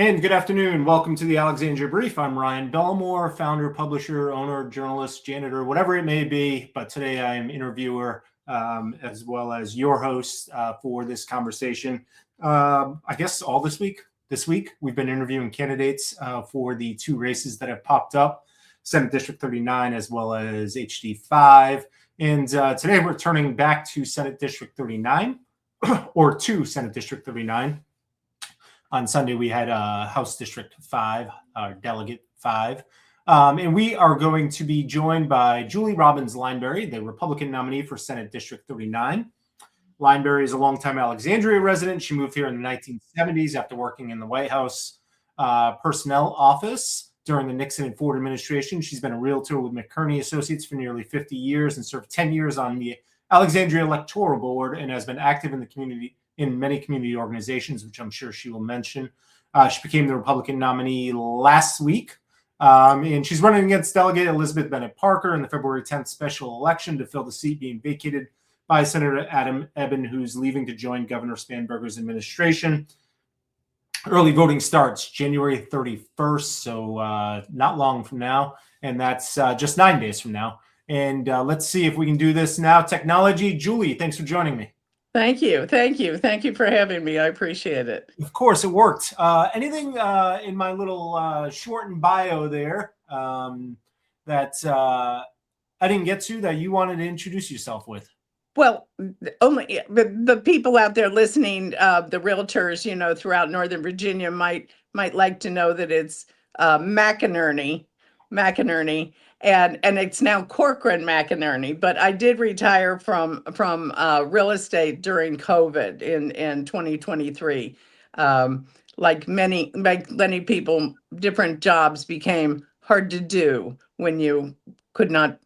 And good afternoon. Welcome to the Alexandria Brief. I'm Ryan Bellamore, founder, publisher, owner, journalist, janitor, whatever it may be. But today I am interviewer as well as your host for this conversation. I guess all this week. This week, we've been interviewing candidates for the two races that have popped up, Senate District 39 as well as HD5. And today we're turning back to Senate District 39 or to Senate District 39. On Sunday, we had House District 5, our Delegate 5. And we are going to be joined by Julie Robbins Lineberry, the Republican nominee for Senate District 39. Lineberry is a longtime Alexandria resident. She moved here in the 1970s after working in the White House personnel office during the Nixon and Ford administration. She's been a realtor with McKerney Associates for nearly 50 years and served 10 years on the Alexandria Electoral Board and has been active in the community in many community organizations, which I'm sure she will mention. She became the Republican nominee last week, and she's running against Delegate Elizabeth Bennett Parker in the February 10th special election to fill the seat being vacated by Senator Adam Ebbin, who's leaving to join Governor Spanberger's administration. Early voting starts January 31st, so not long from now, and that's just 9 days from now. And let's see if we can do this now. Technology. Julie, thanks for joining me. Thank you. Thank you. Thank you for having me. I appreciate it. Of course, it worked. Anything in my little shortened bio there that I didn't get to that you wanted to introduce yourself with? Well, only the people out there listening, the realtors, throughout Northern Virginia might like to know that it's McInerney, and it's now Corcoran McInerney. But I did retire from real estate during COVID in 2023. Like many people, different jobs became hard to do when you could not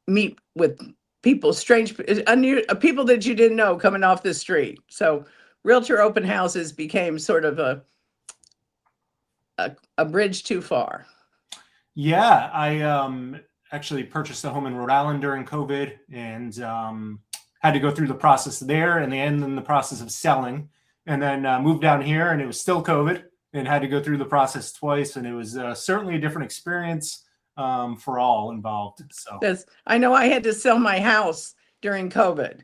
meet with people, people that you didn't know coming off the street. So realtor open houses became sort of a bridge too far. Yeah, I actually purchased a home in Rhode Island during COVID and had to go through the process there and then the process of selling, and then moved down here and it was still COVID and had to go through the process twice. And it was certainly a different experience for all involved. So I know I had to sell my house during COVID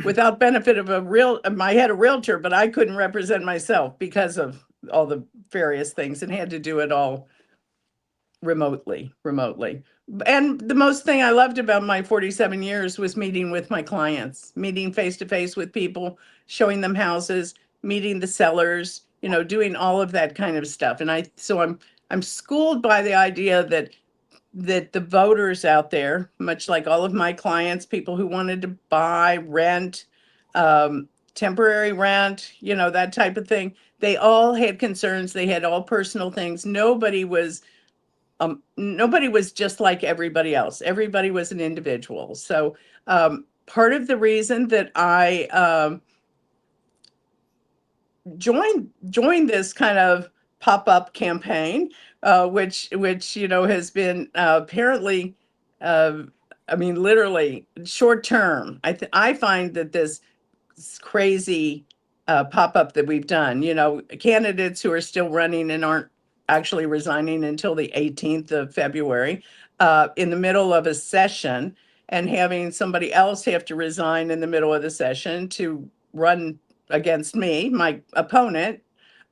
without benefit of I had a realtor, but I couldn't represent myself because of all the various things and had to do it all remotely. And the most thing I loved about my 47 years was meeting with my clients, meeting face to face with people, showing them houses, meeting the sellers, doing all of that kind of stuff. And I'm schooled by the idea that the voters out there, much like all of my clients, people who wanted to buy, rent, temporary rent, that type of thing, they all had concerns. They had all personal things. Nobody was just like everybody else. Everybody was an individual. So part of the reason that I joined this kind of pop-up campaign, which has been apparently, literally short term. I find that this crazy pop-up that we've done, candidates who are still running and aren't actually resigning until the 18th of February, in the middle of a session, and having somebody else have to resign in the middle of the session to run against me, my opponent,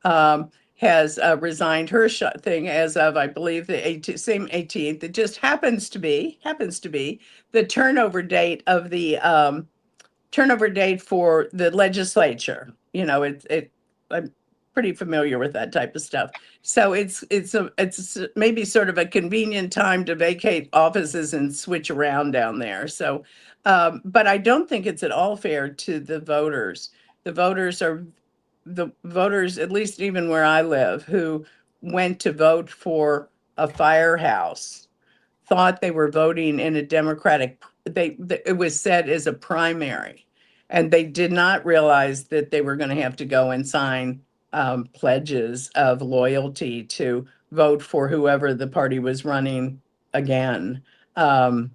has resigned her thing as of, I believe, the same 18th. It just happens to be the turnover date of the turnover date for the legislature. I'm pretty familiar with that type of stuff. So it's maybe sort of a convenient time to vacate offices and switch around down there. So, but I don't think it's at all fair to the voters. The voters, at least even where I live, who went to vote for a firehouse, thought they were voting in a Democratic, it was said as a primary, and they did not realize that they were going to have to go and sign pledges of loyalty to vote for whoever the party was running again. And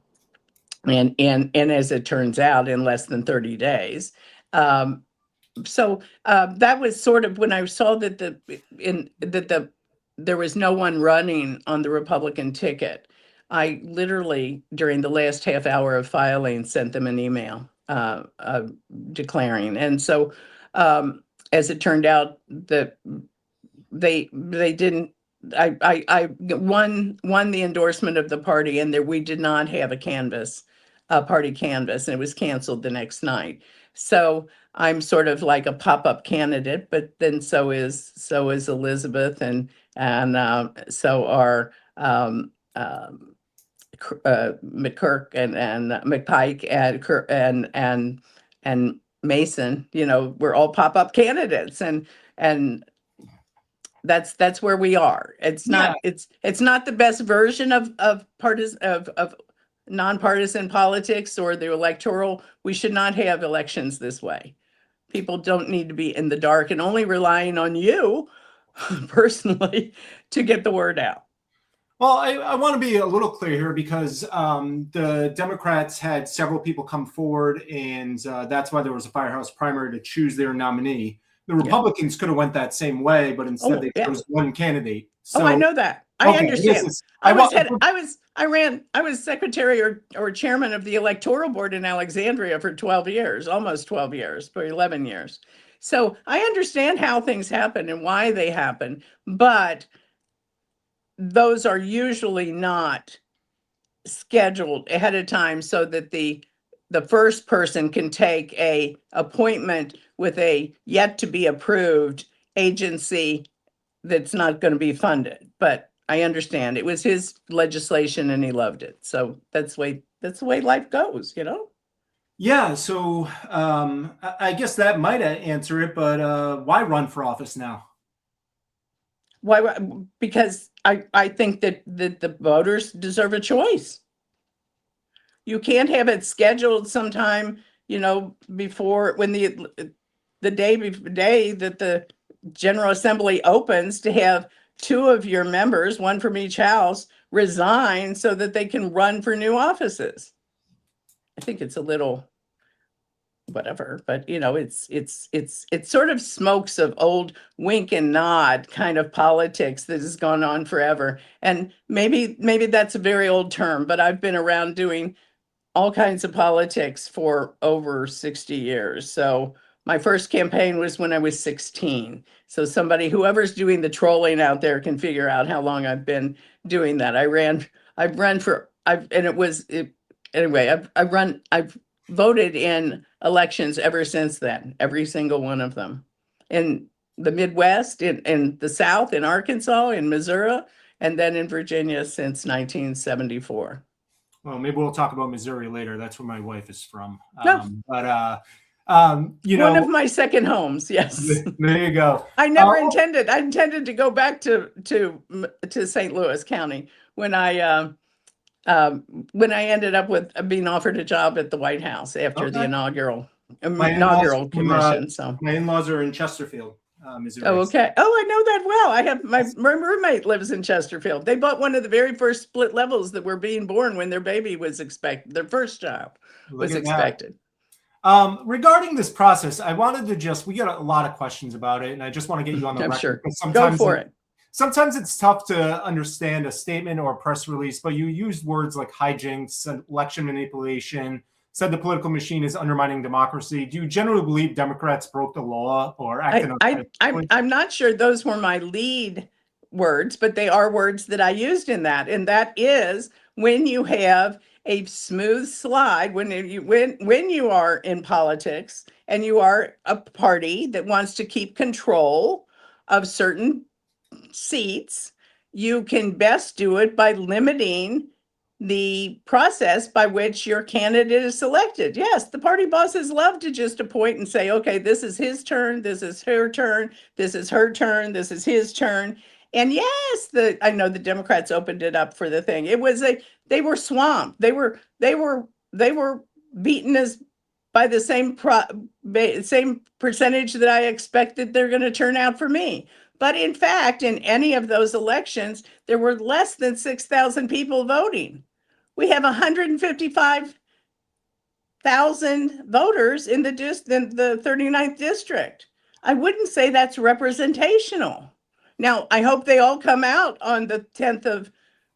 as it turns out, in less than 30 days. that was sort of when I saw that there was no one running on the Republican ticket. I literally, during the last half hour of filing, sent them an email declaring. And so, as it turned out, that they didn't. I won the endorsement of the party, and we did not have a party canvas, and it was canceled the next night. So I'm sort of like a pop-up candidate, but then so is Elizabeth, and so are McKirk and McPike and Mason. We're all pop-up candidates, and that's where we are. It's Yeah. not it's not the best version of nonpartisan politics or the electoral. We should not have elections this way. People don't need to be in the dark and only relying on you personally to get the word out. Well, I want to be a little clear here because the Democrats had several people come forward, and that's why there was a firehouse primary to choose their nominee. The Republicans could have went that same way, but instead they chose one candidate. So, I know that. I understand. I was secretary or chairman of the electoral board in Alexandria for 12 years, almost 12 years, for 11 years. So I understand how things happen and why they happen, but those are usually not scheduled ahead of time so that the first person can take a appointment with a yet to be approved agency that's not going to be funded. But I understand it was his legislation and he loved it. So that's the way life goes, Yeah, so I guess that might answer it, but why run for office now? Why? Because I think that the voters deserve a choice. You can't have it scheduled sometime, before when the day that the General Assembly opens, to have two of your members, one from each house, resign so that they can run for new offices. I think it's a little whatever, but it's sort of smokes of old wink and nod kind of politics that has gone on forever. And maybe that's a very old term, but I've been around doing all kinds of politics for over 60 years. So my first campaign was when I was 16. So whoever's doing the trolling out there can figure out how long I've been doing that. I've voted in elections ever since then, every single one of them. In the Midwest, in the South, in Arkansas, in Missouri, and then in Virginia since 1974. Well, maybe we'll talk about Missouri later. That's where my wife is from. No. One of my second homes. Yes. There you go. I never intended. I intended to go back to St. Louis County when I ended up with being offered a job at the White House after the inaugural commission. So my in-laws are in Chesterfield, Missouri. Oh, okay. Oh, I know that well. I have my roommate lives in Chesterfield. They bought one of the very first split levels that were being born when their baby was expected. Their first child was expected. Regarding this process, I wanted to we got a lot of questions about it, and I just want to get you on the record. Sure. Go for it. Sometimes it's tough to understand a statement or a press release, but you used words like hijinks, election manipulation, said the political machine is undermining democracy. Do you generally believe Democrats broke the law or acted unfairly? I'm not sure those were my lead words, but they are words that I used in that. And that is when you have a smooth slide, when you are in politics and you are a party that wants to keep control of certain seats, you can best do it by limiting the process by which your candidate is selected. Yes, the party bosses love to just appoint and say, okay, this is his turn, this is her turn, this is her turn, this is his turn. And yes, I know the Democrats opened it up for the thing. They were swamped. They were beaten by the same percentage that I expected they're going to turn out for me. But in fact, in any of those elections, there were less than 6,000 people voting. We have 155 thousand voters in the 39th district. I wouldn't say that's representational. Now, I hope they all come out on the 10th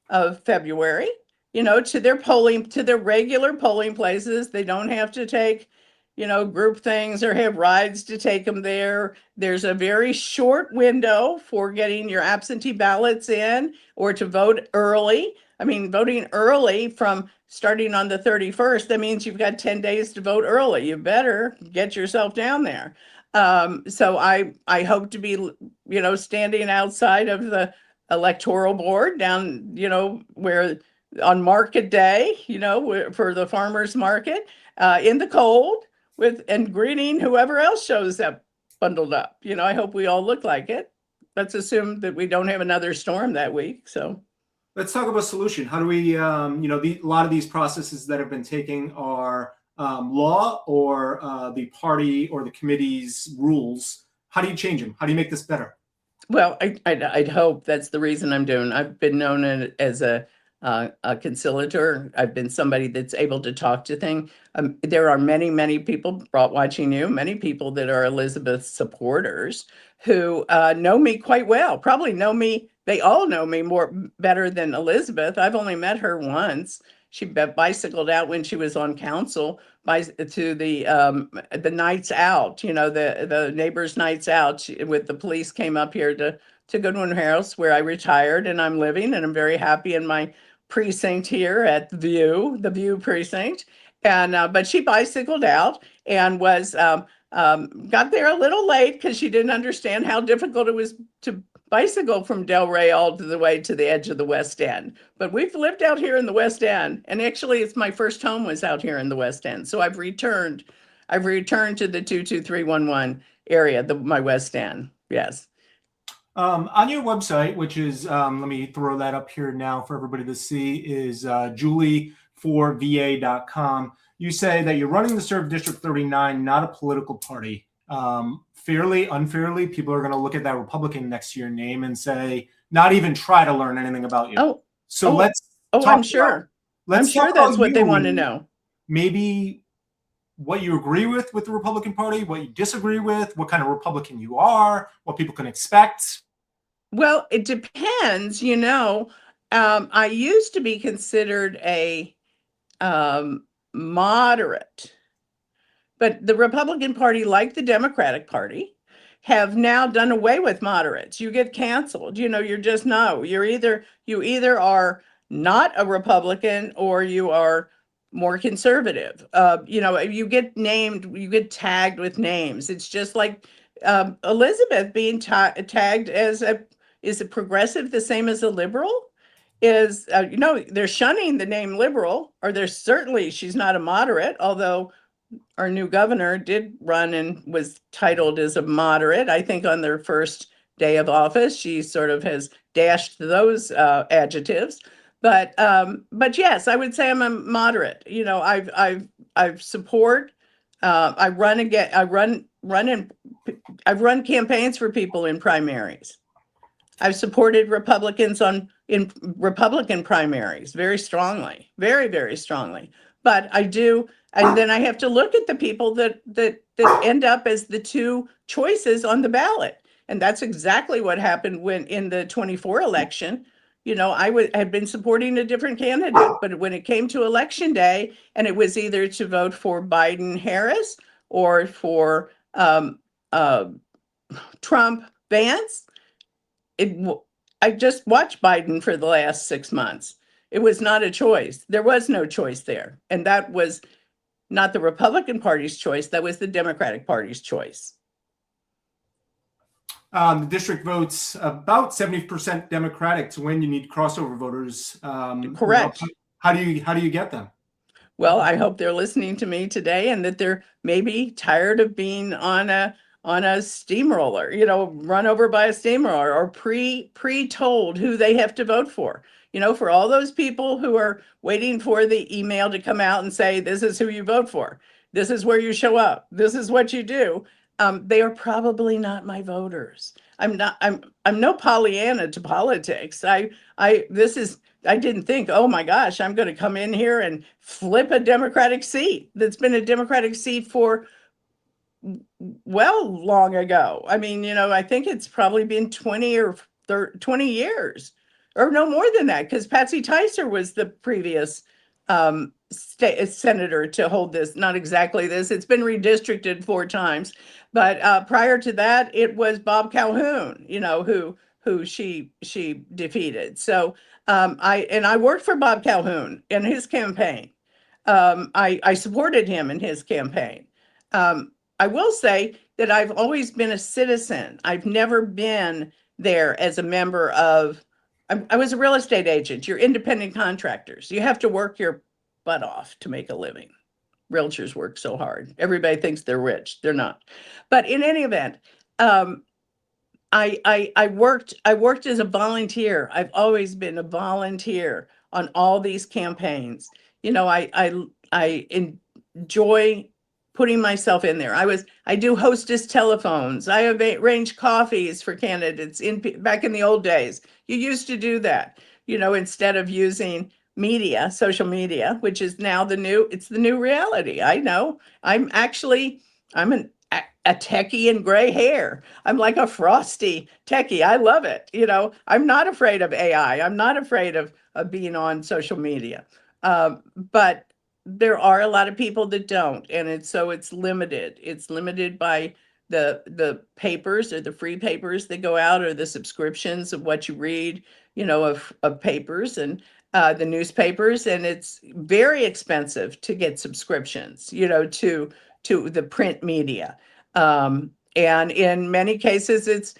of February, to their regular polling places. They don't have to take, group things or have rides to take them there. There's a very short window for getting your absentee ballots in or to vote early. I mean, voting early from starting on the 31st, that means you've got 10 days to vote early. You better get yourself down there. So I hope to be, standing outside of the electoral board down, where on market day, for the farmers market, in the cold and greeting whoever else shows up bundled up. I hope we all look like it. Let's assume that we don't have another storm that week. So Let's talk about solution. How do we, a lot of these processes that have been taking are law or the party or the committee's rules. How do you change them? How do you make this better? Well, I'd hope that's the reason I'm doing. I've been known as a conciliator. I've been somebody that's able to talk to things. There are many, many people watching you, many people that are Elizabeth supporters who know me quite well. Probably know me. They all know me better than Elizabeth. I've only met her once. She bicycled out when she was on council to the nights out, the neighbors' nights out with the police came up here to Goodwin House where I retired and I'm living, and I'm very happy in my precinct here at the View precinct. And but she bicycled out and was got there a little late because she didn't understand how difficult it was to bicycle from Del Rey all the way to the edge of the West End. But we've lived out here in the West End, and actually it's my first home was out here in the West End. So I've returned to the 22311 area, my West End. Yes. On your website, which is, let me throw that up here now for everybody to see, is julie4va.com. You say that you're running to serve District 39, not a political party. Fairly, unfairly, people are going to look at that Republican next to your name and say, not even try to learn anything about you. Let's talk I'm sure. I'm sure that's what they want to know. Maybe what you agree with the Republican Party, what you disagree with, what kind of Republican you are, what people can expect. Well, it depends. I used to be considered a moderate. But the Republican Party, like the Democratic Party, have now done away with moderates. You get canceled. You're just no. You either are not a Republican or you are more conservative. You get named, you get tagged with names. It's just like Elizabeth being tagged as is a progressive the same as a liberal? They're shunning the name liberal, or she's not a moderate, although our new governor did run and was titled as a moderate. I think on their first day of office, she sort of has dashed those adjectives. But yes, I would say I'm a moderate. I've support. I run again. I've run campaigns for people in primaries. I've supported Republicans in Republican primaries very strongly, very, very strongly. But I do, and then I have to look at the people that end up as the two choices on the ballot. And that's exactly what happened when in the 24 election. I had been supporting a different candidate, but when it came to election day, and it was either to vote for Biden Harris or for Trump Vance, I just watched Biden for the last 6 months. It was not a choice. There was no choice there. And that was not the Republican Party's choice. That was the Democratic Party's choice. The district votes about 70% Democratic to win. You need crossover voters. Correct. How do you get them? Well, I hope they're listening to me today and that they're maybe tired of being on a steamroller, run over by a steamroller, or pre-told who they have to vote for. For all those people who are waiting for the email to come out and say, this is who you vote for. This is where you show up. This is what you do. They are probably not my voters. I'm no Pollyanna to politics. I didn't think, oh my gosh, I'm going to come in here and flip a Democratic seat that's been a Democratic seat for long ago. I mean, I think it's probably been 20 or 20 years or no more than that, because Patsy Ticer was the previous state senator to hold this. Not exactly this. It's been redistricted 4 times, but prior to that, it was Bob Calhoun, who she defeated. So I worked for Bob Calhoun in his campaign. I supported him in his campaign. Um, I will say that I've always been a citizen. I've never been there as a member of, I was a real estate agent. You're independent contractors. You have to work your butt off to make a living. Realtors work so hard. Everybody thinks they're rich. They're not. But in any event, I worked as a volunteer. I've always been a volunteer on all these campaigns. I enjoy putting myself in there. I do hostess telephones. I have arranged coffees for candidates back in the old days. You used to do that, instead of using social media, which is now it's the new reality. I know. I'm a techie in gray hair. I'm like a frosty techie. I love it. I'm not afraid of AI. I'm not afraid of being on social media. But there are a lot of people that don't, and it's limited. It's limited by the papers or the free papers that go out, or the subscriptions of what you read, of papers and the newspapers, and it's very expensive to get subscriptions, to the print media. And in many cases, it's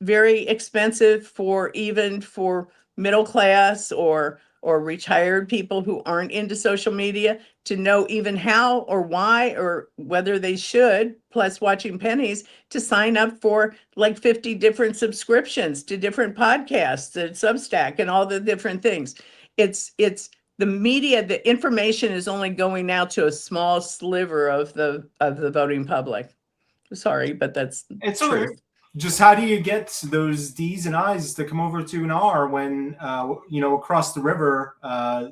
very expensive even for middle class or retired people who aren't into social media to know even how or why or whether they should, plus watching pennies, to sign up for like 50 different subscriptions to different podcasts and Substack and all the different things. It's the media, the information is only going out to a small sliver of the voting public. Sorry, but that's It's truth. just how do you get those D's and I's to come over to an R when across the river?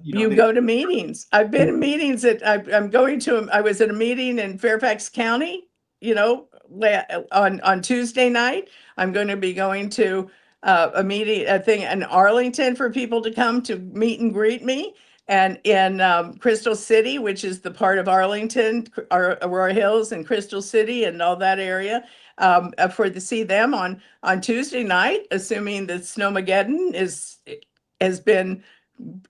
You go to meetings. I've been in meetings that I'm going to. I was at a meeting in Fairfax County, on Tuesday night. I'm going to be going to a thing in Arlington for people to come to meet and greet me. And in Crystal City, which is the part of Arlington, Aurora Hills and Crystal City and all that area, to see them on Tuesday night, assuming that Snowmageddon has been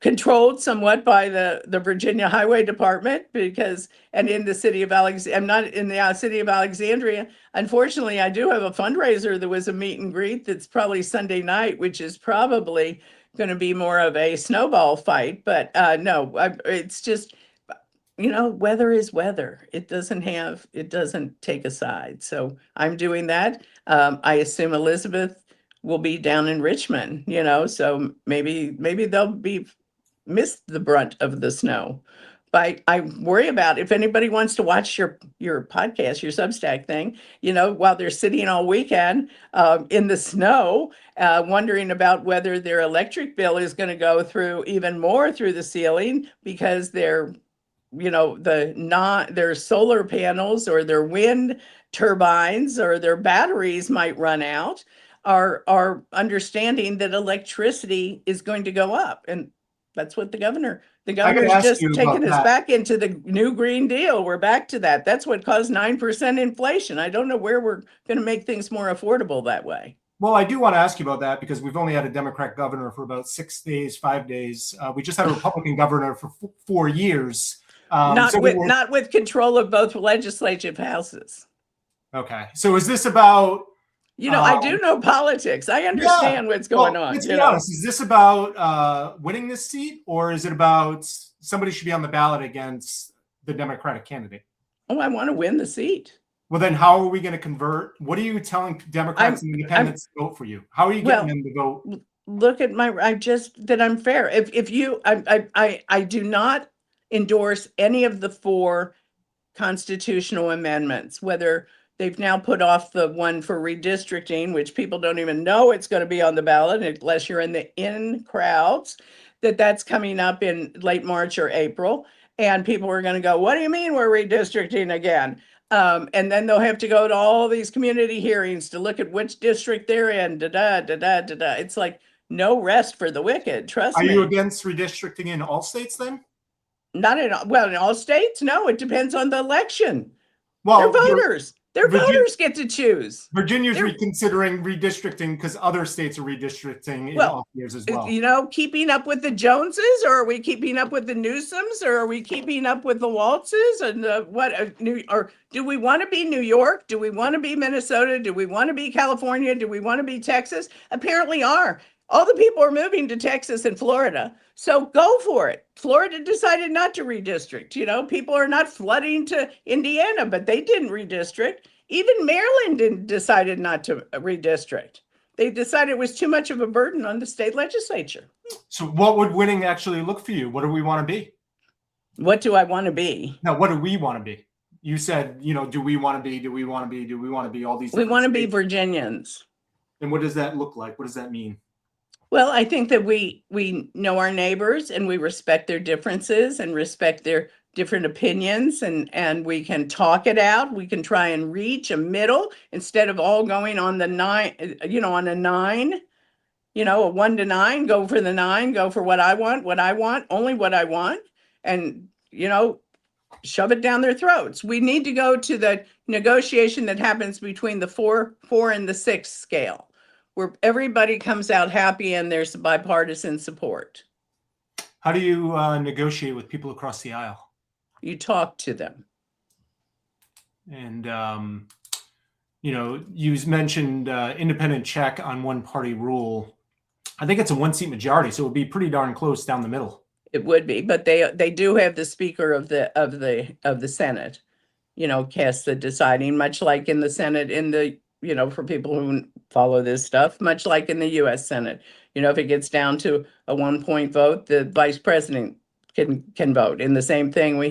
controlled somewhat by the Virginia Highway Department, and in the city of I'm not in the city of Alexandria. Unfortunately, I do have a fundraiser that was a meet and greet that's probably Sunday night, which is probably going to be more of a snowball fight. But no, it's just, weather is weather. It doesn't take a side. So I'm doing that. I assume Elizabeth will be down in Richmond, so maybe they'll miss the brunt of the snow. But I worry about if anybody wants to watch your podcast, your Substack thing, while they're sitting all weekend in the snow, wondering about whether their electric bill is going to go through even more through the ceiling because their solar panels or their wind turbines or their batteries might run out, are understanding that electricity is going to go up. And that's what the governor's ask just you about taking us that. back into the new Green Deal. We're back to that. That's what caused 9% inflation. I don't know where we're going to make things more affordable that way. Well, I do want to ask you about that because we've only had a Democrat governor for about 6 days, 5 days. We just had a Republican governor for 4 years. Not with control of both legislative houses. Okay. So is this about? I do know politics. I understand what's going on. Let's be honest. Is this about winning this seat, or is it about somebody should be on the ballot against the Democratic candidate? Oh, I want to win the seat. Well, then how are we going to convert? What are you telling Democrats and independents to vote for you? How are you getting them to vote? Look at that I'm fair. If you, I do not endorse any of the 4 constitutional amendments, whether They've now put off the one for redistricting, which people don't even know it's going to be on the ballot unless you're in the in crowds, that's coming up in late March or April. And people are going to go, what do you mean we're redistricting again? And then they'll have to go to all these community hearings to look at which district they're in. Da da da da da da. It's like no rest for the wicked. Trust Are me. you against redistricting in all states then? Not in well, in all states. No, it depends on the election. They're Well, voters. Their Virgin- voters get to choose. Virginia's They're- reconsidering redistricting because other states are redistricting in Well, off years as well. You know, keeping up with the Joneses, or are we keeping up with the Newsoms, or are we keeping up with the Waltzes and or do we want to be New York? Do we want to be Minnesota? Do we want to be California? Do we want to be Texas? Apparently are. All the people are moving to Texas and Florida. So go for it. Florida decided not to redistrict. You know, people are not flooding to Indiana, but they didn't redistrict. Even Maryland decided not to redistrict. They decided it was too much of a burden on the state legislature. So what would winning actually look for you? What do we want to be? What do I want to be? Now, what do we want to be? You said, do we want to be, do we want to be, do we want to be all these? We want to be states? Virginians. And what does that look like? What does that mean? Well, I think that we know our neighbors and we respect their differences and respect their different opinions, and we can talk it out. We can try and reach a middle instead of all going on the nine, on a nine, a 1 to 9, go for the 9, go for what I want, only what I want, and, shove it down their throats. We need to go to the negotiation that happens between the 4 and the 6 scale, where everybody comes out happy and there's bipartisan support. How do you negotiate with people across the aisle? You talk to them. And, you mentioned independent check on one party rule. I think it's a 1-seat majority, so it would be pretty darn close down the middle. It would be, but they do have the Speaker of the Senate, cast the deciding, much like in the Senate, in the, for people who follow this stuff, much like in the U.S. Senate. If it gets down to a 1-point vote, the vice president can vote. And the same thing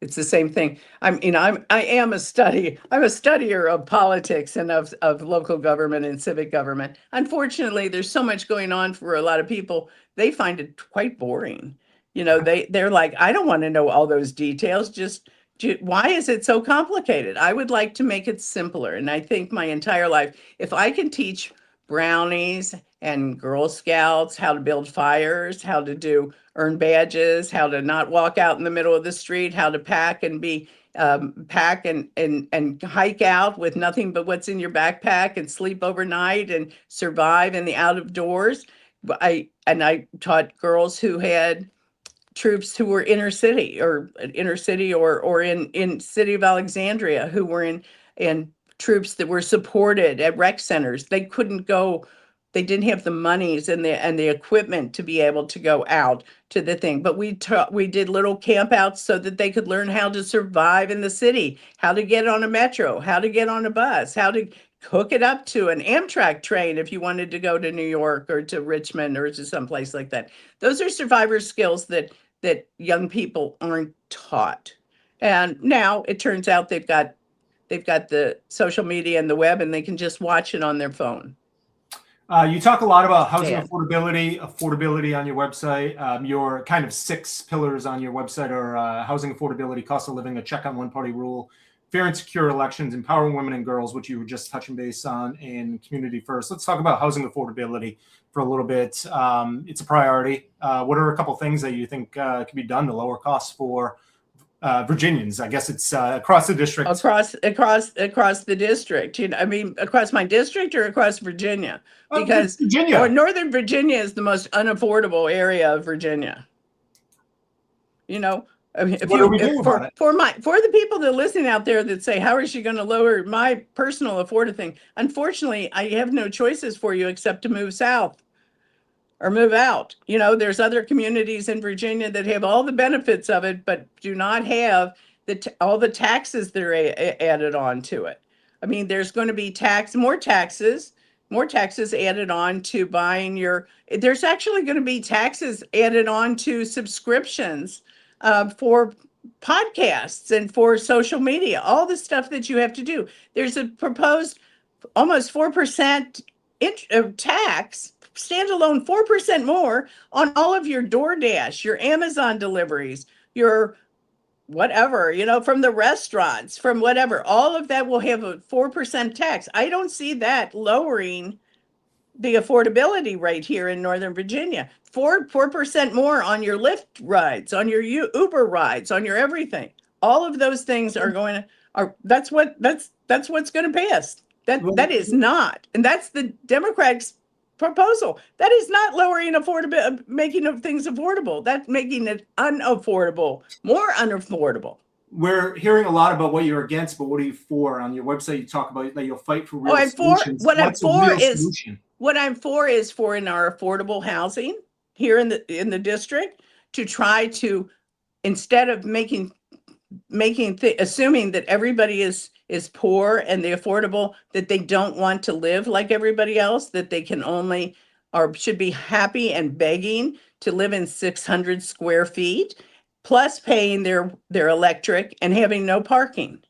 it's the same thing. I'm a studier of politics and of local government and civic government. Unfortunately, there's so much going on for a lot of people. They find it quite boring. They're like, I don't want to know all those details. Why is it so complicated? I would like to make it simpler. And I think my entire life, if I can teach brownies and Girl Scouts how to build fires, how to earn badges, how to not walk out in the middle of the street, how to pack and pack and hike out with nothing but what's in your backpack and sleep overnight and survive in the out of doors. I taught girls who had troops who were inner city or in city of Alexandria, who were in troops that were supported at rec centers. They couldn't go. They didn't have the monies and the equipment to be able to go out to the thing. But we did little campouts so that they could learn how to survive in the city, how to get on a metro, how to get on a bus, how to hook it up to an Amtrak train if you wanted to go to New York or to Richmond or to someplace like that. Those are survivor skills that young people aren't taught. And now it turns out they've got the social media and the web, and they can just watch it on their phone. You talk a lot about housing affordability on your website. Your kind of 6 pillars on your website are housing affordability, cost of living, a check on one-party rule, fair and secure elections, empowering women and girls, which you were just touching base on, and community first. Let's talk about housing affordability for a little bit. It's a priority. What are a couple things that you think can be done to lower costs for Virginians? I guess it's across the district. Across the district. Across my district or across Virginia? Because Virginia. Or Northern Virginia is the most unaffordable area of Virginia. For the people that are listening out there that say, how is she going to lower my personal affordable thing? Unfortunately, I have no choices for you except to move south or move out. There's other communities in Virginia that have all the benefits of it, but do not have all the taxes that are added on to it. There's going to be more taxes added on to buying there's actually going to be taxes added on to subscriptions for podcasts and for social media, all the stuff that you have to do. There's a proposed almost 4% tax, standalone 4% more on all of your DoorDash, your Amazon deliveries, your whatever, from the restaurants, from whatever. All of that will have a 4% tax. I don't see that lowering the affordability rate here in Northern Virginia. 4% more on your Lyft rides, on your Uber rides, on your everything. All of those things are going to that's what's going to pass. That is not, and that's the Democrats' proposal. That is not lowering affordable, making of things affordable. That's making it unaffordable, more unaffordable. We're hearing a lot about what you're against, but what are you for? On your website, you talk about that you'll fight for real solutions. What's a real solution? What I'm for is for in our affordable housing here in the district to try to, instead of assuming that everybody is poor and the affordable, that they don't want to live like everybody else, that they can only or should be happy and begging to live in 600 square feet, plus paying their electric and having no parking.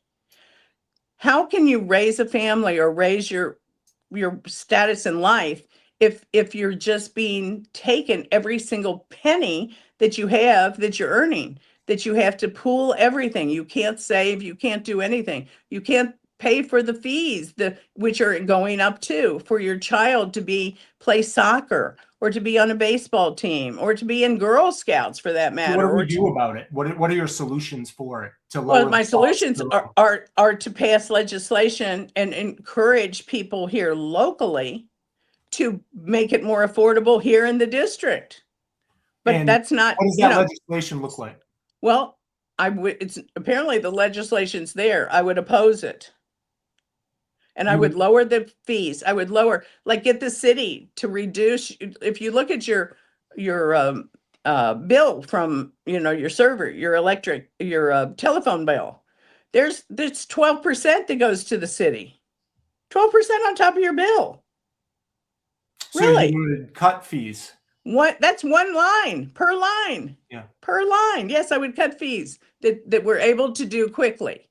How can you raise a family or raise your status in life if you're just being taken every single penny that you have that you're earning, that you have to pool everything? You can't save, you can't do anything. You can't pay for the fees, which are going up too, for your child to play soccer or to be on a baseball team or to be in Girl Scouts for that matter. So what do we do about it? What are your solutions for it to lower? Well, my solutions are to pass legislation and encourage people here locally to make it more affordable here in the district. But And that's not. What does that legislation look like? Well, it's apparently the legislation's there. I would oppose it. And I would lower the fees. I would get the city to reduce. If you look at your bill from, your server, your electric, your telephone bill, there's 12% that goes to the city. 12% on top of your bill. So really? You would cut fees. That's one line per line. Yeah. Per line. Yes, I would cut fees that we're able to do quickly.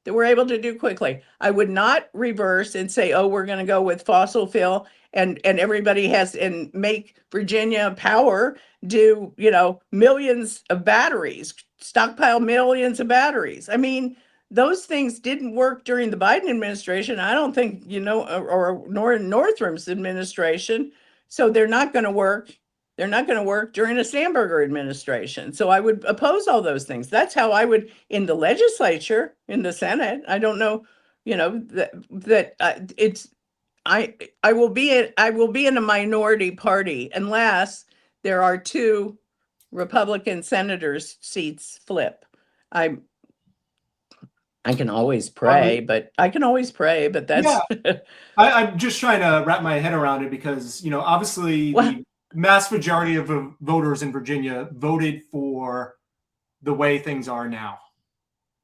I would not reverse and say, oh, we're going to go with fossil fuel and everybody and make Virginia Power do, millions of batteries, stockpile millions of batteries. I mean, those things didn't work during the Biden administration. I don't think, or nor Northam's administration. So they're not going to work. They're not going to work during a Sandberger administration. So I would oppose all those things. That's how I would in the legislature, in the Senate. I don't know, I will be in a minority party unless there are 2 Republican senators seats flip. I can always pray, but that's. Yeah. I'm just trying to wrap my head around it because, obviously the mass majority of voters in Virginia voted for the way things are now.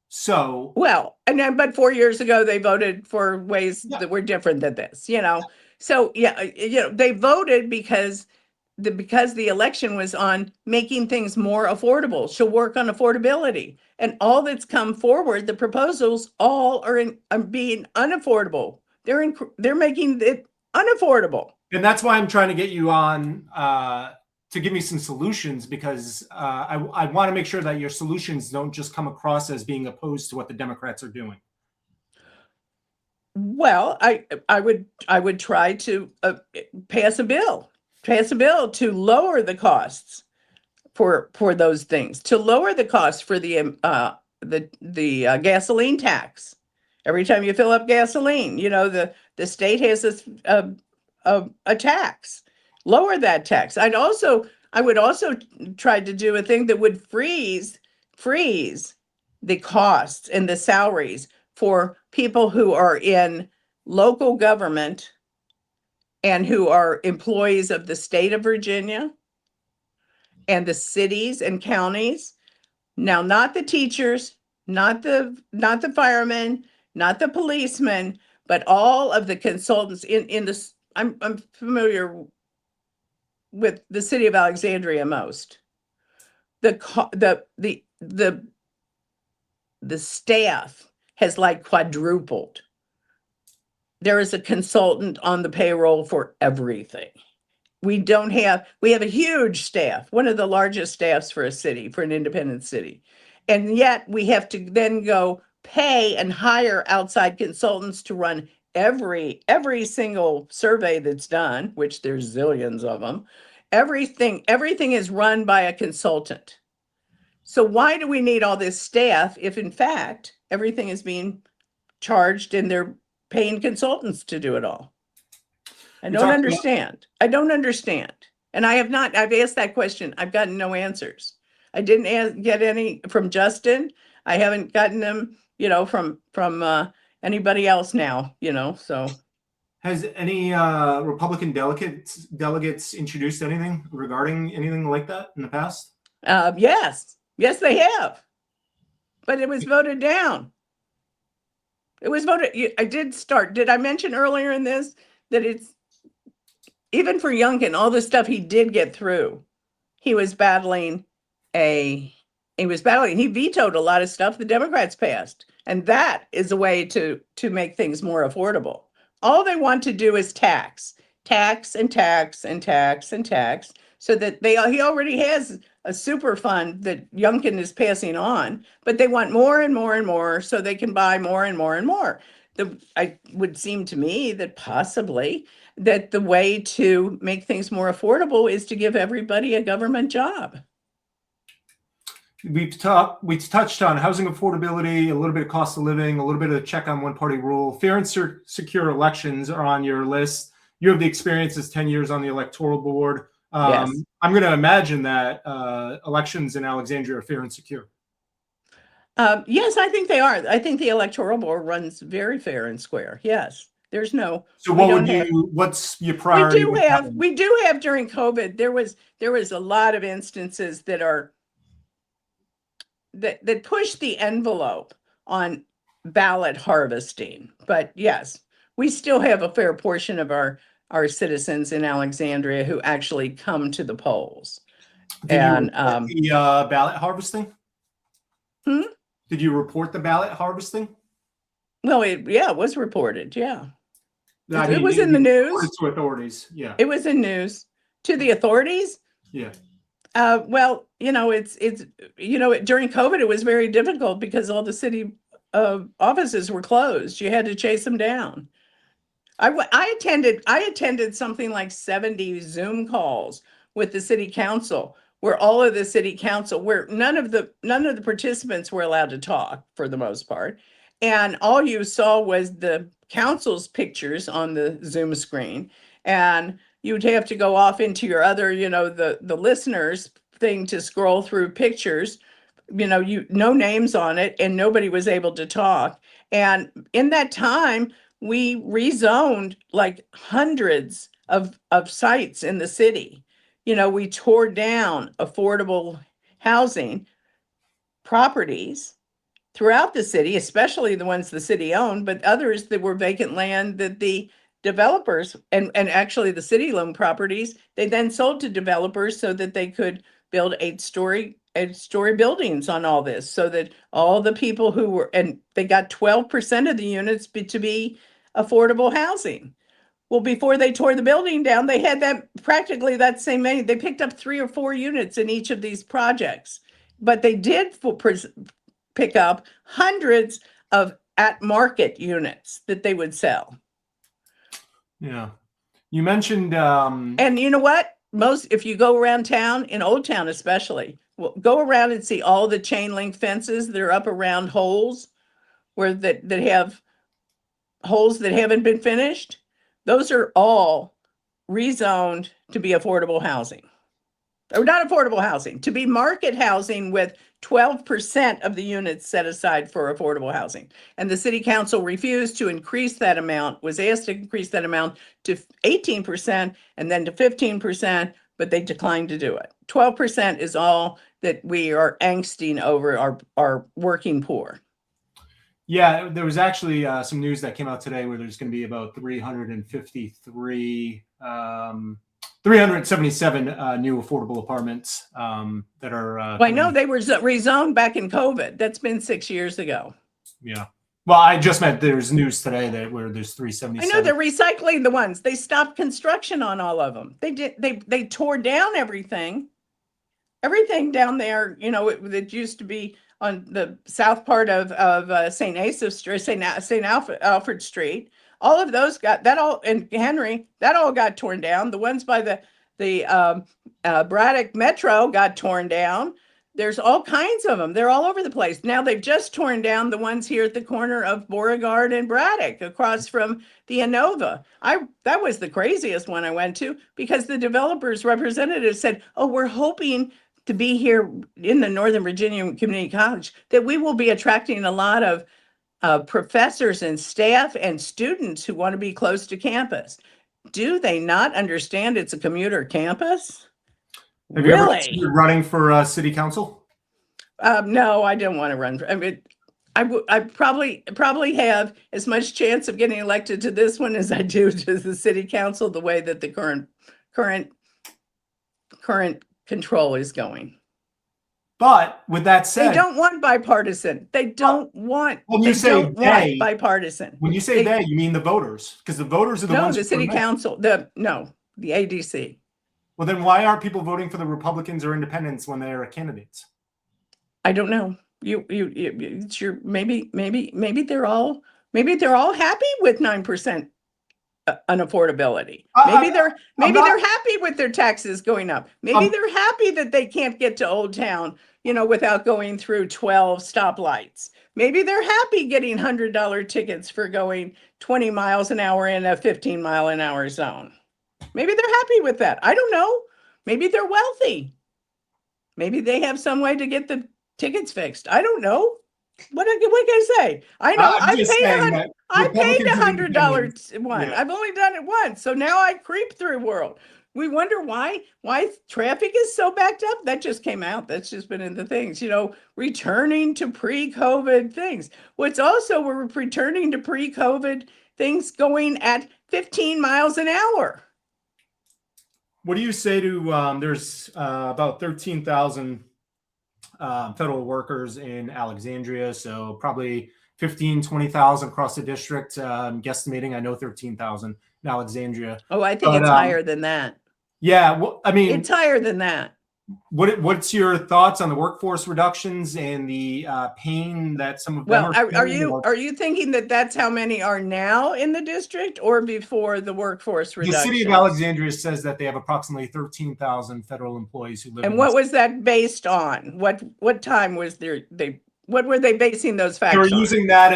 So but 4 years ago they voted for ways that were different than this, So they voted because the election was on making things more affordable. She'll work on affordability, and all that's come forward, the proposals all are being unaffordable. They're making it unaffordable. And that's why I'm trying to get you on to give me some solutions, because I want to make sure that your solutions don't just come across as being opposed to what the Democrats are doing. Well, I would try to pass a bill to lower the costs for those things, to lower the cost for the gasoline tax. Every time you fill up gasoline, the state has a tax. Lower that tax. I would also try to do a thing that would freeze the costs and the salaries for people who are in local government and who are employees of the state of Virginia and the cities and counties. Now, not the teachers, not the firemen, not the policemen, but all of the consultants in this. I'm familiar with the city of Alexandria most. The the staff has like quadrupled. There is a consultant on the payroll for everything. We have a huge staff, one of the largest staffs for a city, for an independent city. And yet we have to then go pay and hire outside consultants to run every single survey that's done, which there's zillions of them. Everything is run by a consultant. So why do we need all this staff if in fact everything is being charged and they're paying consultants to do it all? I don't understand. I don't understand. And I've asked that question. I've gotten no answers. I didn't get any from Justin. I haven't gotten them, from anybody else now, so. Has any Republican delegates introduced anything regarding anything like that in the past? Yes, they have. But it was voted down. It was voted. Did I mention earlier in this that it's, even for Youngkin, all the stuff he did get through, he vetoed a lot of stuff the Democrats passed. And that is a way to make things more affordable. All they want to do is tax and tax and tax and tax, so that he already has a super fund that Youngkin is passing on, but they want more and more and more so they can buy more and more and more. It would seem to me that possibly that the way to make things more affordable is to give everybody a government job. We touched on housing affordability, a little bit of cost of living, a little bit of check on one-party rule. Fair and secure elections are on your list. You have the experience as 10 years on the electoral board. Yes. I'm going to imagine that elections in Alexandria are fair and secure. Yes, I think they are. I think the electoral board runs very fair and square. Yes, there's no. So what's your priority? We do have during COVID. There was a lot of instances that pushed the envelope on ballot harvesting. But yes, we still have a fair portion of our citizens in Alexandria who actually come to the polls. Did you report the ballot harvesting? Did you report the ballot harvesting? Well, it was reported. Yeah. It was in the news. To authorities. Yeah. It was in news. To the authorities? Yeah. Well, it's during COVID, it was very difficult because all the city offices were closed. You had to chase them down. I attended something like 70 Zoom calls with the city council, where all of the city council, where none of the participants were allowed to talk for the most part. And all you saw was the council's pictures on the Zoom screen. And you'd have to go off into your other, the listeners thing to scroll through pictures, no names on it, and nobody was able to talk. And in that time, we rezoned like hundreds of sites in the city. We tore down affordable housing properties throughout the city, especially the ones the city owned, but others that were vacant land that the developers and actually the city loan properties, they then sold to developers so that they could build 8-story buildings on all this, so that all the people who were, and they got 12% of the units to be affordable housing. Well, before they tore the building down, they had that practically that same many. They picked up 3 or 4 units in each of these projects, but they did pick up hundreds of at market units that they would sell. Yeah. You mentioned and you know what? If you go around town, in Old Town especially, go around and see all the chain link fences that are up around holes where that have holes that haven't been finished. Those are all rezoned to be affordable housing. Or not affordable housing, to be market housing with 12% of the units set aside for affordable housing. And the city council refused to increase that amount, was asked to increase that amount to 18% and then to 15%, but they declined to do it. 12% is all that we are angsting over our working poor. Yeah, there was actually some news that came out today where there's going to be about 353 377 new affordable apartments that are. Well, I know they were rezoned back in COVID. That's been 6 years ago. Yeah. Well, I just meant there's news today that where there's I 377. know they're recycling the ones. They stopped construction on all of them. They tore down everything. Everything down there, that used to be on the south part of St. Asaph Street, St. Alfred Street. All of those got that all, and Henry, that all got torn down. The ones by the Braddock Metro got torn down. There's all kinds of them. They're all over the place. Now they've just torn down the ones here at the corner of Beauregard and Braddock across from the Inova. That was the craziest one I went to because the developers representative said, "Oh, we're hoping to be here in the Northern Virginia Community College that we will be attracting a lot of professors and staff and students who want to be close to campus." Do they not understand it's a commuter campus? Have you ever considered running for city council? No, I don't want to run. I mean, I probably have as much chance of getting elected to this one as I do to the city council, the way that the current control is going. But with that said, they don't want bipartisan. They don't want. When you say they, bipartisan. When you say they, you mean the voters, because the voters are the ones. No, the city council. The ADC. Well, then why aren't people voting for the Republicans or independents when they are candidates? I don't know. It's your maybe they're all happy with 9% unaffordability. Maybe they're happy with their taxes going up. Maybe they're happy that they can't get to Old Town, without going through 12 stoplights. Maybe they're happy getting $100 tickets for going 20 miles an hour in a 15-mile-an-hour zone. Maybe they're happy with that. I don't know. Maybe they're wealthy. Maybe they have some way to get the tickets fixed. I don't know. What can I say? I know I paid $100 one. Yeah. I've only done it once, so now I creep through world. We wonder why traffic is so backed up. That just came out. That's just been in the things. Returning to pre-COVID things. What's also we're returning to pre-COVID things going at 15 miles an hour. What do you say to there's about 13,000 federal workers in Alexandria, so probably 20,000 across the district. Guesstimating, I know 13,000 in Alexandria. Oh, I think it's higher than that. Yeah, well, I mean, it's higher than that. What's your thoughts on the workforce reductions and the pain that some of them are you thinking that that's how many are now in the district or before the workforce reduction? The city of Alexandria says that they have approximately 13,000 federal employees who live and what was that based on? What time was what were they basing those facts on? They were using that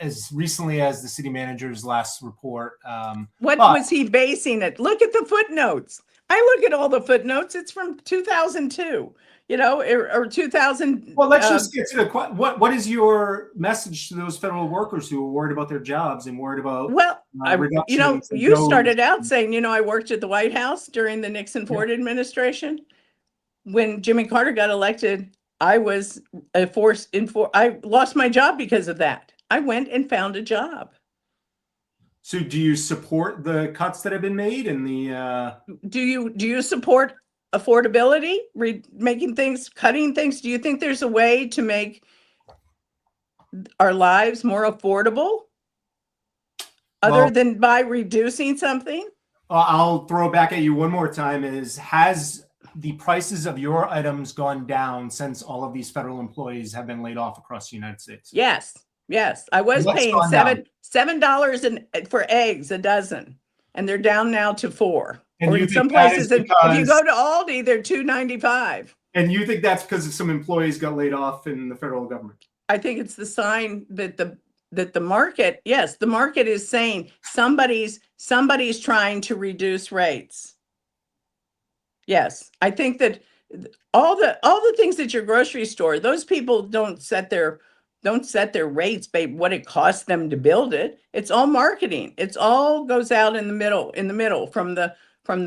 as recently as the city manager's last report. What was he basing it? Look at the footnotes. I look at all the footnotes. It's from 2002, or 2000. Well, let's just get to the what is your message to those federal workers who are worried about their jobs and worried about you started out saying, I worked at the White House during the Nixon Ford administration. When Jimmy Carter got elected, I was I lost my job because of that. I went and found a job. So do you support the cuts that have been made and the do you support affordability, cutting things? Do you think there's a way to make our lives more affordable other than by reducing something? I'll throw it back at you one more time. Has the prices of your items gone down since all of these federal employees have been laid off across the United States? Yes, I was paying $7 for eggs a dozen, and they're down now to $4. And or in some places, if you go to Aldi, they're $2.95. And you think that's because some employees got laid off in the federal government? I think it's the sign that the market, yes, the market is saying somebody's trying to reduce rates. Yes, I think that all the things at your grocery store, those people don't set their rates by what it costs them to build it. It's all marketing. It's all goes out in the middle from the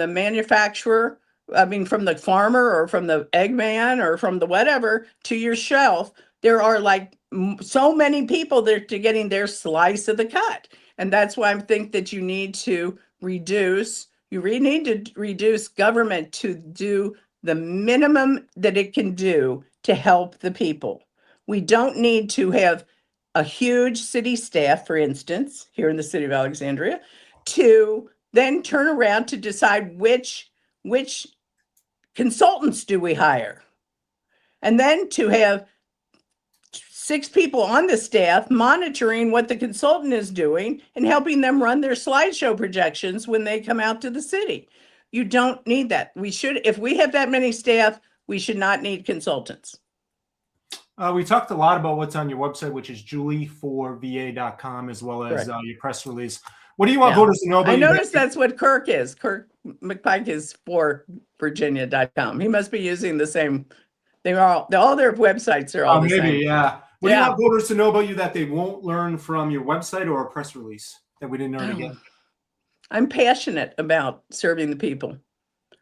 manufacturer, from the farmer or from the eggman or from the whatever to your shelf. There are like so many people that are getting their slice of the cut. And that's why I think that you need to reduce You need to reduce government to do the minimum that it can do to help the people. We don't need to have a huge city staff, for instance, here in the city of Alexandria, to then turn around to decide which consultants do we hire. And then to have 6 people on the staff monitoring what the consultant is doing and helping them run their slideshow projections when they come out to the city. You don't need that. We should, if we have that many staff, we should not need consultants. We talked a lot about what's on your website, which is julie4va.com, as well as your press release. What do you want voters to know about? I noticed that's what Kirk is. Kirk McPike is for Virginia.com. He must be using the same. All their websites are all the same. Maybe, yeah. What do you want voters to know about you that they won't learn from your website or a press release that we didn't already get? I'm passionate about serving the people.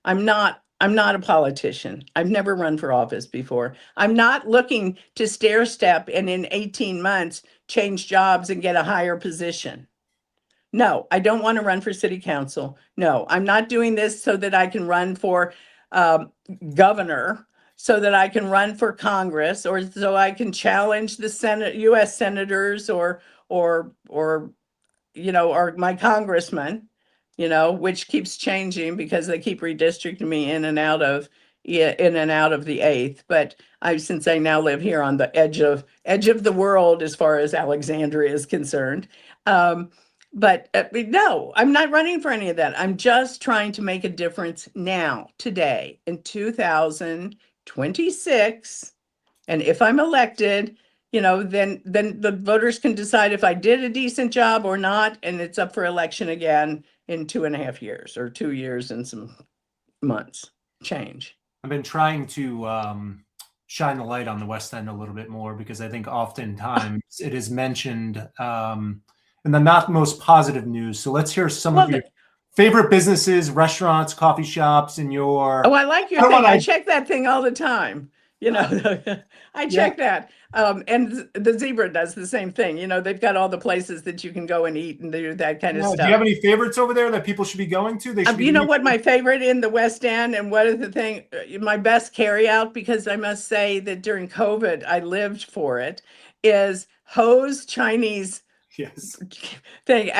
I'm not a politician. I've never run for office before. I'm not looking to stair step and in 18 months change jobs and get a higher position. No, I don't want to run for city council. No, I'm not doing this so that I can run for governor, so that I can run for Congress, or so I can challenge the Senate, U.S. senators, or my congressman, which keeps changing because they keep redistricting me in and out of the 8th. But since I now live here on the edge of the world as far as Alexandria is concerned. But no, I'm not running for any of that. I'm just trying to make a difference now, today, in 2026. And if I'm elected, then the voters can decide if I did a decent job or not. And it's up for election again in 2.5 years, or 2 years and some months change. I've been trying to shine the light on the West End a little bit more, because I think oftentimes it is mentioned in the not most positive news. So let's hear some of your favorite businesses, restaurants, coffee shops in your... Oh, I like your thing. I check that thing all the time. I check that. And the Zebra does the same thing. They've got all the places that you can go and eat and do that kind of stuff. Do you have any favorites over there that people should be going to? What my favorite in the West End, and what is the thing, my best carry out, because I must say that during COVID, I lived for it, is Ho's Chinese thing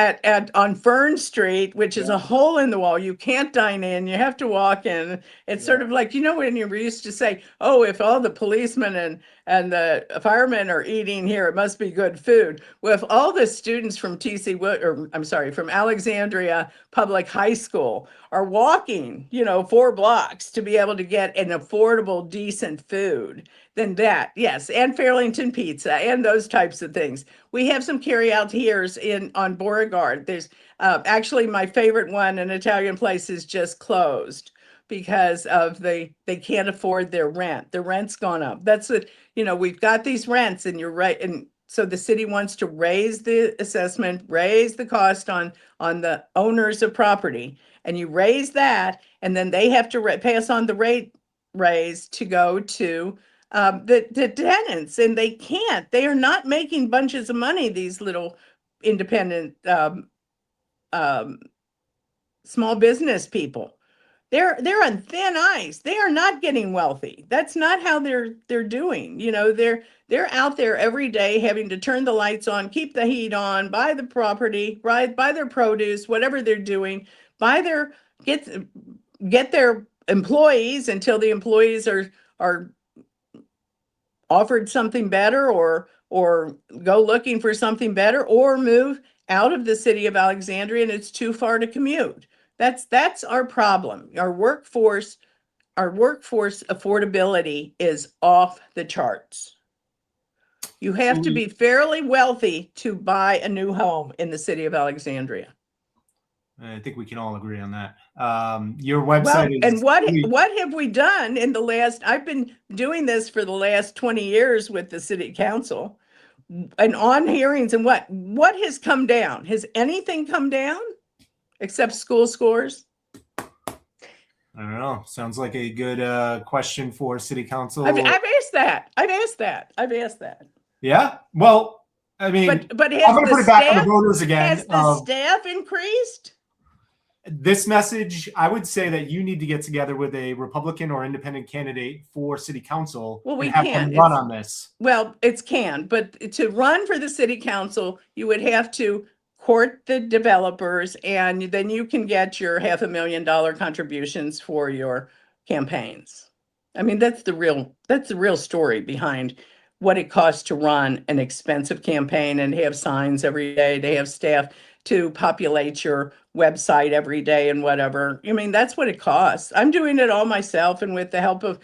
on Fern Street, which is a hole in the wall. You can't dine in, you have to walk in. It's sort of like, when you used to say, oh, if all the policemen and the firemen are eating here, it must be good food. Well, if all the students from from Alexandria Public High School are walking, 4 blocks to be able to get an affordable, decent food, then that, yes, and Fairlington Pizza and those types of things. We have some carry-out here on Beauregard. There's actually my favorite one, an Italian place, is just closed because of they can't afford their rent. The rent's gone up. That's it. We've got these rents, and you're right. And so the city wants to raise the assessment, raise the cost on the owners of property, and you raise that, and then they have to pass on the rate raise to go to the tenants, and they can't. They are not making bunches of money, these little independent small business people. They're on thin ice. They are not getting wealthy. That's not how they're doing. They're out there every day having to turn the lights on, keep the heat on, buy the property, buy their produce, whatever they're doing, get their employees until the employees are offered something better, or go looking for something better, or move out of the city of Alexandria and it's too far to commute. That's our problem. Our workforce affordability is off the charts. You have to be fairly wealthy to buy a new home in the city of Alexandria. I think we can all agree on that. Your website is... And what have we done in the last... I've been doing this for the last 20 years with the city council and on hearings, and what has come down? Has anything come down except school scores? I don't know. Sounds like a good question for city council. I've asked that. Yeah. Well, I mean, but I'm going to put it back on the voters again. Has the staff increased? This message, I would say that you need to get together with a Republican or independent candidate for city council Well, and we have can't. them run on this. Well, it's can, but to run for the city council, you would have to court the developers, and then you can get your $500,000 contributions for your campaigns. I mean, that's the real story behind what it costs to run an expensive campaign and have signs every day, to have staff to populate your website every day and whatever. I mean, that's what it costs. I'm doing it all myself, and with the help of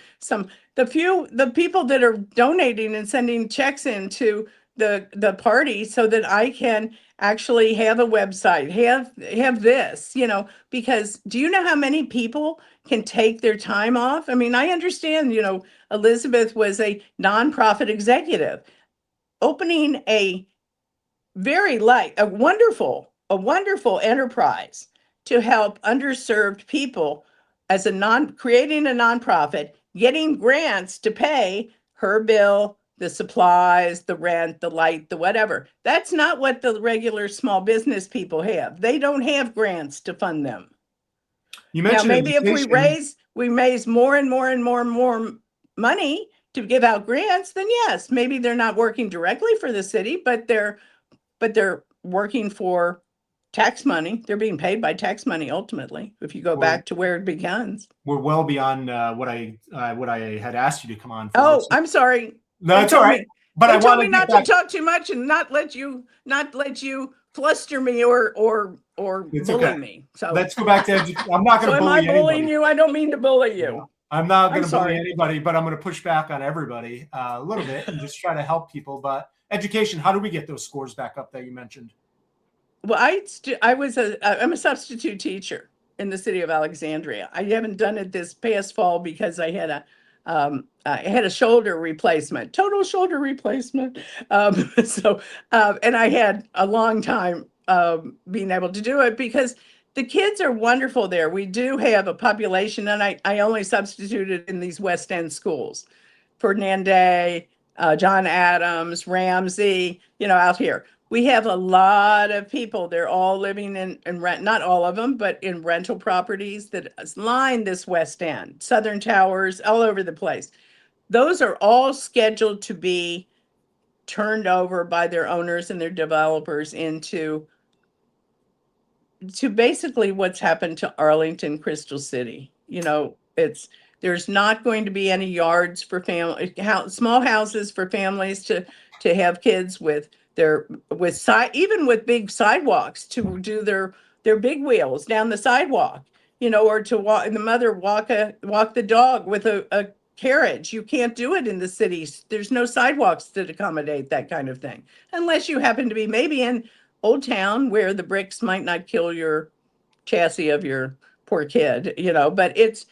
the people that are donating and sending checks into the party, so that I can actually have a website, have this, because do you know how many people can take their time off? I mean, I understand, Elizabeth was a nonprofit executive. Opening a a wonderful enterprise to help underserved people as creating a nonprofit, getting grants to pay her bill, the supplies, the rent, the light, the whatever. That's not what the regular small business people have. They don't have grants to fund them. You Now, mentioned maybe if education. we raise more and more and more and more money to give out grants, then yes, maybe they're not working directly for the city, but they're working for tax money. They're being paid by tax money ultimately, if you go We're, back to where it begins. we're well beyond what I had asked you to come on for. Oh, I'm sorry. No, They it's all told right. me But I they told want me to get not to back. talk too much and not let you fluster me or It's bully okay. me. So Let's go back to education. I'm not going so to am I bully bullying anybody. you? I don't mean to bully you. No, I'm not going I'm to bully sorry. anybody, but I'm going to push back on everybody a little bit and just try to help people. But education, how do we get those scores back up that you mentioned? Well, I'm a substitute teacher in the city of Alexandria. I haven't done it this past fall because I had a shoulder replacement, total shoulder replacement. And I had a long time being able to do it because the kids are wonderful there. We do have a population, and I only substituted in these West End schools, Ferdinand, John Adams, Ramsey, out here. We have a lot of people. They're all living in rent, not all of them, but in rental properties that line this West End, Southern Towers, all over the place. Those are all scheduled to be turned over by their owners and their developers into to basically what's happened to Arlington, Crystal City. There's not going to be any yards for small houses for families to have kids even with big sidewalks to do their big wheels down the sidewalk, or to walk, and the mother walk the dog with a carriage. You can't do it in the cities. There's no sidewalks to accommodate that kind of thing, unless you happen to be maybe in Old Town, where the bricks might not kill your chassis of your poor kid, but it's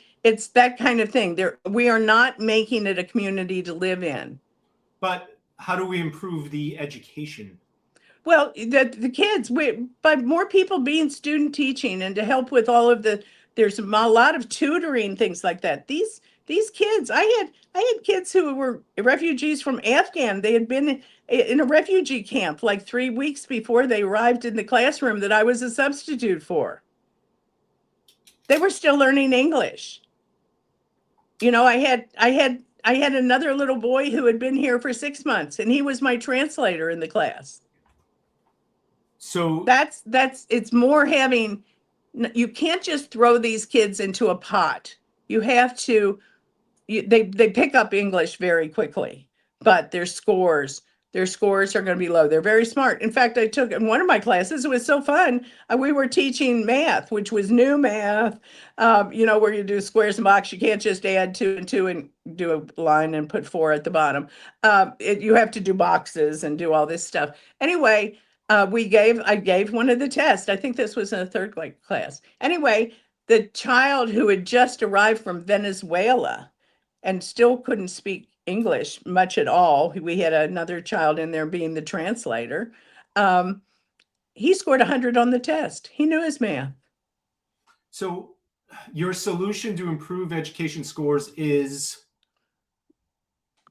that kind of thing. We are not making it a community to live in. But how do we improve the education? Well, the kids, by more people being student teaching, and to help with there's a lot of tutoring, things like that. These kids, I had kids who were refugees from Afghan. They had been in a refugee camp like 3 weeks before they arrived in the classroom that I was a substitute for. They were still learning English. I had another little boy who had been here for 6 months, and he was my translator in the class. So It's more having, you can't just throw these kids into a pot. You have to, they pick up English very quickly, but their scores are going to be low. They're very smart. In fact, I took in one of my classes, it was so fun. We were teaching math, which was new math, where you do squares and box. You can't just add 2 and 2 and do a line and put 4 at the bottom. You have to do boxes and do all this stuff. Anyway, I gave one of the tests. I think this was in a third grade class. Anyway, the child who had just arrived from Venezuela and still couldn't speak English much at all. We had another child in there being the translator. He scored 100 on the test. He knew his math. So your solution to improve education scores is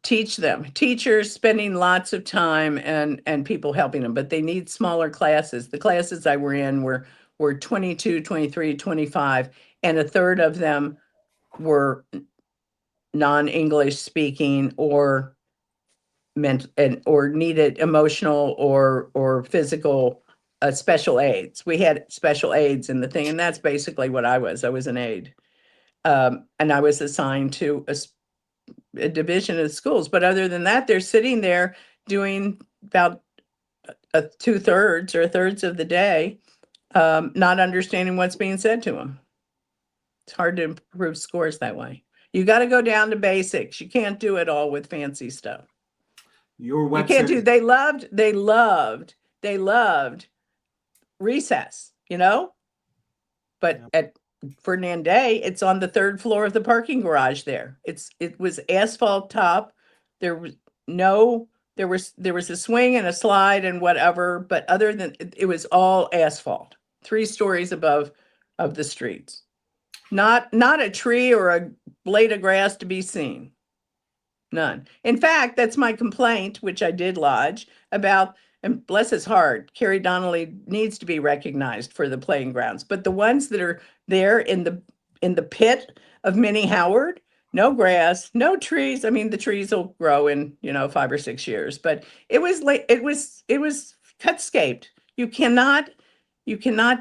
teach them. Teachers spending lots of time and people helping them, but they need smaller classes. The classes I were in were were 22, 23, 25, and a third of them were non-English speaking or or needed emotional or physical special aids. We had special aids in the thing, and that's basically what I was. I was an aide. And I was assigned to a division of schools. But other than that, they're sitting there doing about 2/3 or thirds of the day, not understanding what's being said to them. It's hard to improve scores that way. You got to go down to basics. You can't do it all with fancy stuff. Your You can't website. do, they loved recess, but at Ferdinand Day, it's on the third floor of the parking garage there. It was asphalt top. There was a swing and a slide and whatever, but other than it was all asphalt, 3 stories above of the streets. Not a tree or a blade of grass to be seen. None. In fact, that's my complaint, which I did lodge about, and bless his heart, Kerry Donnelly needs to be recognized for the playing grounds. But the ones that are there in the pit of Minnie Howard, no grass, no trees. I mean, the trees will grow in, 5 or 6 years, but it was cutscaped. You cannot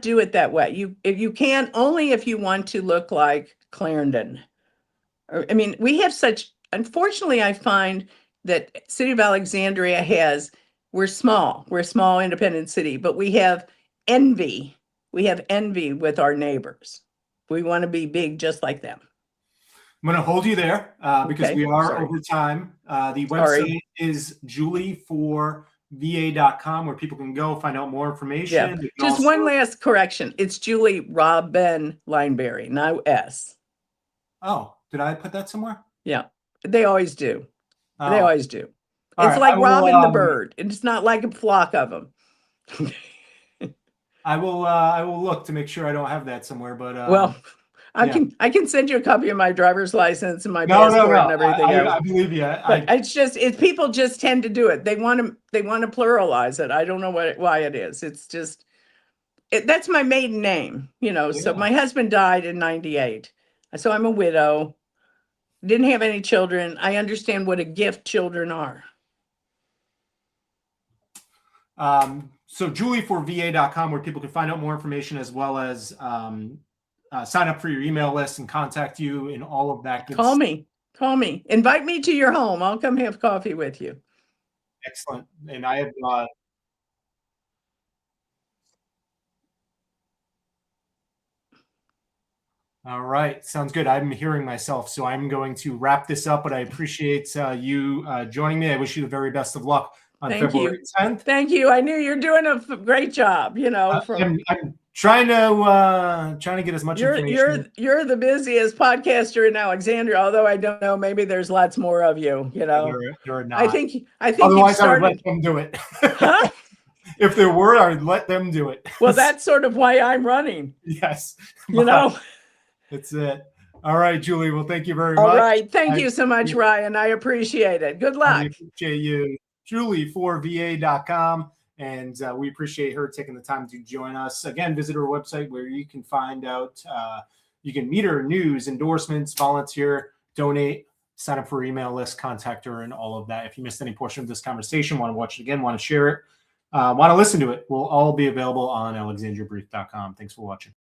do it that way. You can only if you want to look like Clarendon. I mean, we have unfortunately, I find that City of Alexandria we're a small independent city, but we have envy. We have envy with our neighbors. We want to be big just like them. I'm going to hold you there because Okay, we are sorry. over time. The website Sorry. is julieforva.com where people can go find out more information. Yeah. They can Just also- one last correction. It's Julie Robin Lineberry, no S. Oh, did I put that somewhere? Yeah, they always do. Oh. They always do. All It's right, like I will, Robin the bird. It's not like a flock of them. I will look to make sure I don't have that somewhere, but Well, I yeah. can send you a copy of my driver's license and my No, passport and everything else. I believe you. But people just tend to do it. They want to pluralize it. I don't know why it is. It's just that's my maiden name, So my husband died in 98. So I'm a widow. Didn't have any children. I understand what a gift children are. So julieforva.com where people can find out more information as well as sign up for your email list and contact you and all of that. Call me. Invite me to your home. I'll come have coffee with you. Excellent. And I have all right. Sounds good. I'm hearing myself, so I'm going to wrap this up, but I appreciate you joining me. I wish you the very best of luck on February 10th. Thank you. I knew you're doing a great job, I'm trying to get as much information. You're the busiest podcaster in Alexandria, although I don't know, maybe there's lots more of you, There are not. I think otherwise I would let them do it. Huh? If there were, I would let them do it. Well, that's sort of why I'm running. Yes. That's it. All right, Julie. Well, thank you very much. All right. Thank you so much, Ryan. I appreciate it. Good luck. I appreciate you. julieforva.com. And we appreciate her taking the time to join us. Again, visit her website where you can find out, you can meet her news, endorsements, volunteer, donate, sign up for her email list, contact her, and all of that. If you missed any portion of this conversation, want to watch it again, want to share it, want to listen to it, we'll all be available on alexandriabrief.com. Thanks for watching.